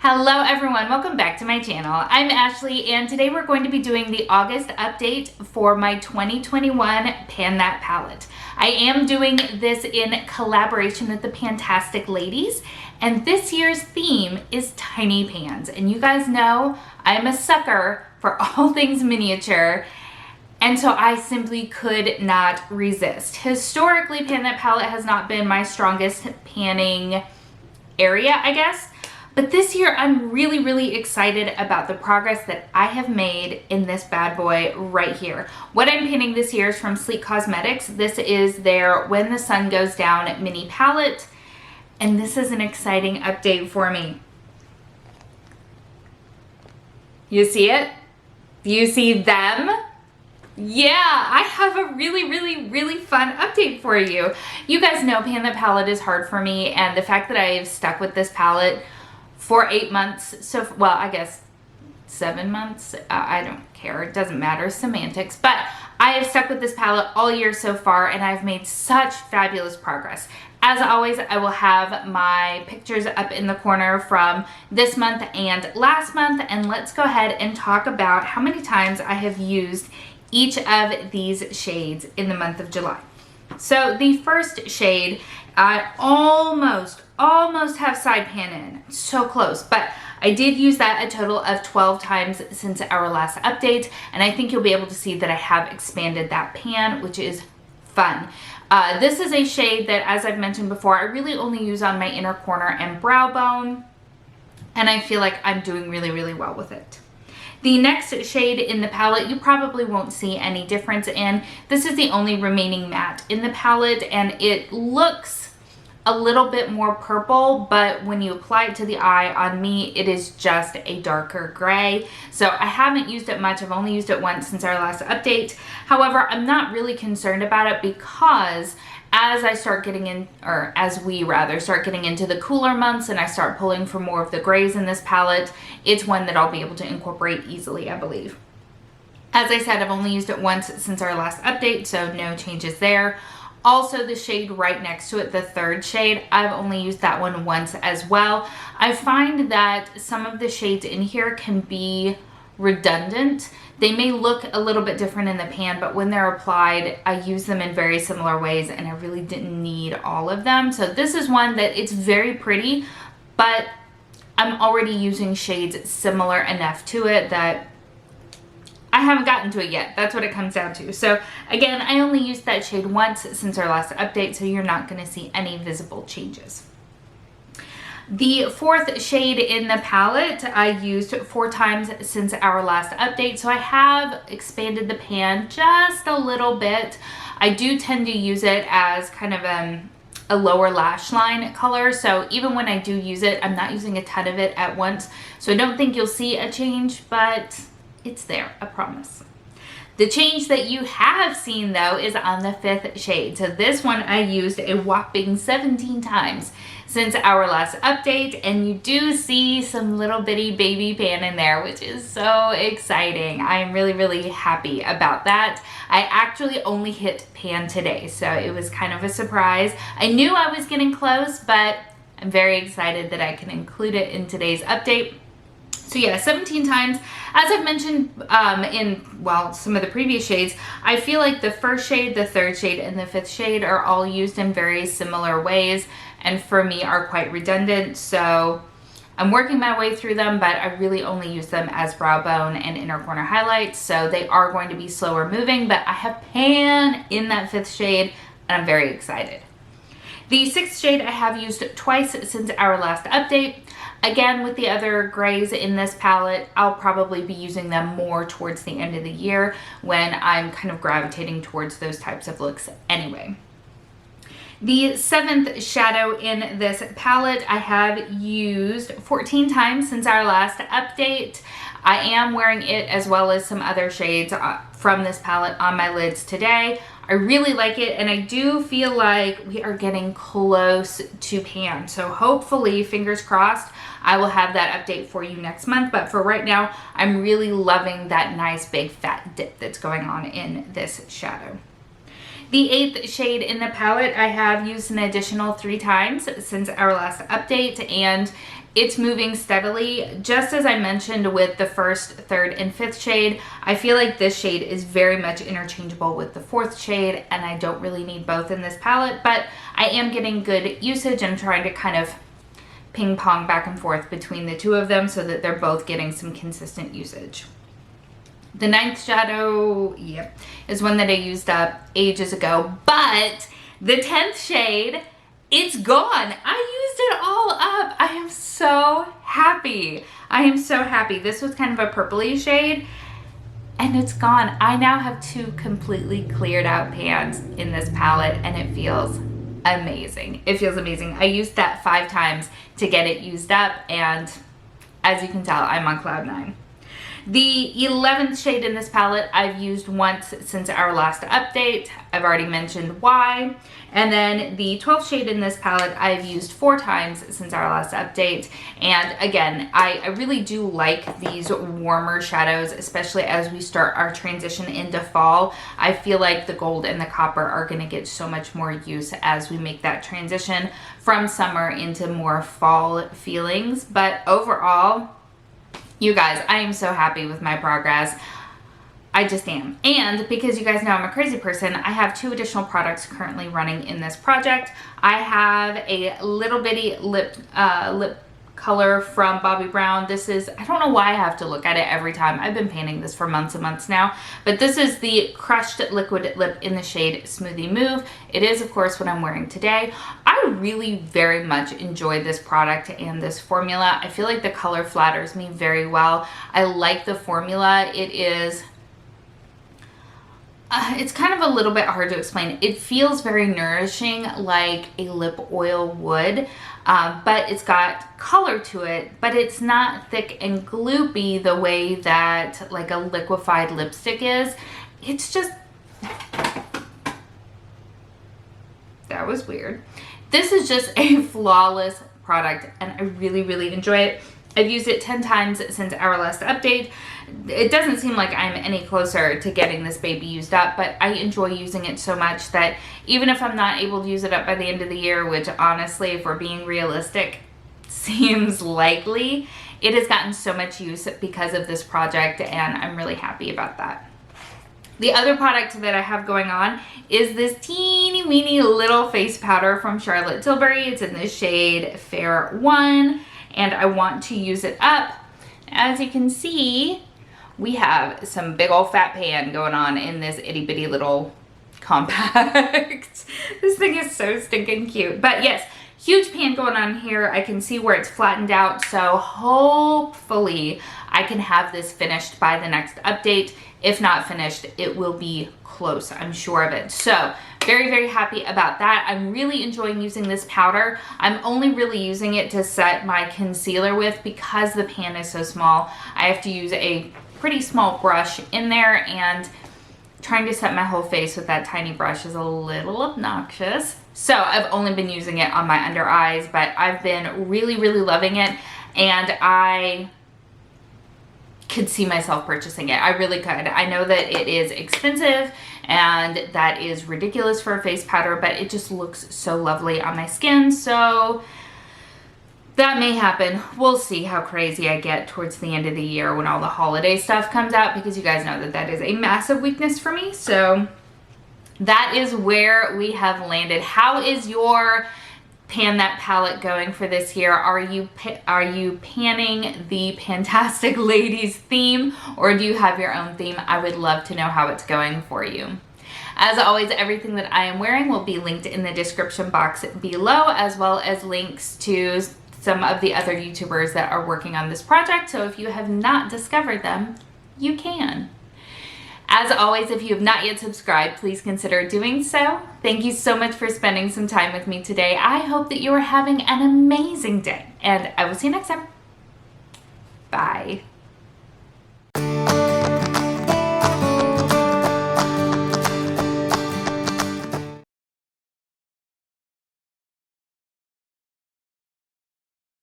Hello everyone, welcome back to my channel. I'm Ashley and today we're going to be doing the August update for my 2021 Pan That palette. I am doing this in collaboration with the PANtastic Ladies, and this year's theme is tiny pans. And you guys know I'm a sucker for all things miniature, and so I simply could not resist. Historically, Pan That palette has not been my strongest panning area, I guess. But this year, I'm really excited about the progress that I have made in this bad boy right here. What I'm painting this year is from Sleek Cosmetics. This is their When the Sun Goes Down mini palette, and this is an exciting update for me. You see it? You see them? Yeah, I have a really fun update for you. You guys know Pan That palette is hard for me, and the fact that I've stuck with this palette for 8 months, so, well, I guess 7 months, I don't care, it doesn't matter, semantics, but I have stuck with this palette all year so far, and I've made such fabulous progress. As always, I will have my pictures up in the corner from this month and last month, and let's go ahead and talk about how many times I have used each of these shades in the month of July. So the first shade, I almost have side pan in, so close, but I did use that a total of 12 times since our last update, and I think you'll be able to see that I have expanded that pan, which is fun. This is a shade that, as I've mentioned before, I really only use on my inner corner and brow bone, and I feel like I'm doing really well with it. The next shade in the palette you probably won't see any difference in. This is the only remaining matte in the palette, and it looks a little bit more purple, but when you apply it to the eye, on me it is just a darker gray. So I haven't used it much. I've only used it once since our last update. However, I'm not really concerned about it because as I start getting in, or as we rather start getting into the cooler months and I start pulling for more of the grays in this palette, it's one that I'll be able to incorporate easily, I believe. As I said, I've only used it once since our last update, so no changes there. Also, the shade right next to it, the third shade, I've only used that one once as well. I find that some of the shades in here can be redundant. They may look a little bit different in the pan, but when they're applied, I use them in very similar ways, and I really didn't need all of them. So this is one that it's very pretty, but I'm already using shades similar enough to it that I haven't gotten to it yet. That's what it comes down to. So again, I only used that shade once since our last update, so you're not going to see any visible changes. The fourth shade in the palette I used 4 times since our last update, so I have expanded the pan just a little bit. I do tend to use it as kind of a lower lash line color, so even when I do use it, I'm not using a ton of it at once, so I don't think you'll see a change, but it's there, I promise. The change that you have seen though is on the 5th shade. So this one I used a whopping 17 times since our last update, and you do see some little bitty baby pan in there, which is so exciting. I am really happy about that. I actually only hit pan today, so it was kind of a surprise. I knew I was getting close, but I'm very excited that I can include it in today's update. So yeah, 17 times. As I've mentioned in, well, some of the previous shades, I feel like the first shade, the third shade, and the 5th shade are all used in very similar ways, and for me are quite redundant. So I'm working my way through them, but I really only use them as brow bone and inner corner highlights, so they are going to be slower moving, but I have pan in that 5th shade, and I'm very excited. The 6th shade I have used twice since our last update. Again, with the other grays in this palette, I'll probably be using them more towards the end of the year when I'm kind of gravitating towards those types of looks anyway. The 7th shadow in this palette I have used 14 times since our last update. I am wearing it as well as some other shades from this palette on my lids today. I really like it, and I do feel like we are getting close to pan. So hopefully, fingers crossed, I will have that update for you next month. But for right now, I'm really loving that nice big fat dip that's going on in this shadow. The 8th shade in the palette I have used an additional 3 times since our last update, and It's moving steadily. Just as I mentioned with the first, third, and fifth shade, I feel like this shade is very much interchangeable with the fourth shade, and I don't really need both in this palette, but I am getting good usage and trying to kind of ping pong back and forth between the two of them so that they're both getting some consistent usage. The ninth shadow, yep, is one that I used up ages ago, but the 10th shade, it's gone. I used it all up. I am so happy. I am so happy. This was kind of a purpley shade and it's gone. I now have 2 completely cleared out pans in this palette and it feels amazing. It feels amazing. I used that 5 times to get it used up, and as you can tell, I'm on cloud 9. The 11th shade in this palette I've used once since our last update. I've already mentioned why. And then the 12th shade in this palette I've used 4 times since our last update. And again, I really do like these warmer shadows, especially as we start our transition into fall. I feel like the gold and the copper are going to get so much more use as we make that transition from summer into more fall feelings. But overall, you guys, I am so happy with my progress. I just am. And because you guys know I'm a crazy person, I have 2 additional products currently running in this project. I have a little bitty lip color from Bobbi Brown. This is, I don't know why I have to look at it every time. I've been painting this for months and months now, but this is the Crushed Liquid Lip in the shade Smoothie Move. It is, of course, what I'm wearing today. I really very much enjoy this product and this formula. I feel like the color flatters me very well. I like the formula. It is, it's kind of a little bit hard to explain. It feels very nourishing, like a lip oil would, but it's got color to it, but it's not thick and gloopy the way that like a liquefied lipstick is. It's just, that was weird. This is just a flawless product and I really, really enjoy it. I've used it 10 times since our last update. It doesn't seem like I'm any closer to getting this baby used up, but I enjoy using it so much that even if I'm not able to use it up by the end of the year, which honestly, if we're being realistic, seems likely, it has gotten so much use because of this project and I'm really happy about that. The other product that I have going on is this teeny weeny little face powder from Charlotte Tilbury. It's in the shade Fair 1 and I want to use it up. As you can see, we have some big old fat pan going on in this itty bitty little compact. This thing is so stinking cute. But yes, huge pan going on here. I can see where it's flattened out. So hopefully I can have this finished by the next update. If not finished, it will be close, I'm sure of it. So very, very happy about that. I'm really enjoying using this powder. I'm only really using it to set my concealer with because the pan is so small. I have to use a pretty small brush in there, and trying to set my whole face with that tiny brush is a little obnoxious. So I've only been using it on my under eyes, but I've been really, really loving it, and I could see myself purchasing it. I really could. I know that it is expensive and that is ridiculous for a face powder, but it just looks so lovely on my skin. So that may happen. We'll see how crazy I get towards the end of the year when all the holiday stuff comes out, because you guys know that that is a massive weakness for me. So that is where we have landed. How is your Pan That palette going for this year? Are you panning the PANtastic Ladies theme, or do you have your own theme? I would love to know how it's going for you. As always, everything that I am wearing will be linked in the description box below, as well as links to some of the other YouTubers that are working on this project. So if you have not discovered them, you can. As always, if you have not yet subscribed, please consider doing so. Thank you so much for spending some time with me today. I hope that you are having an amazing day, and I will see you next time. Bye.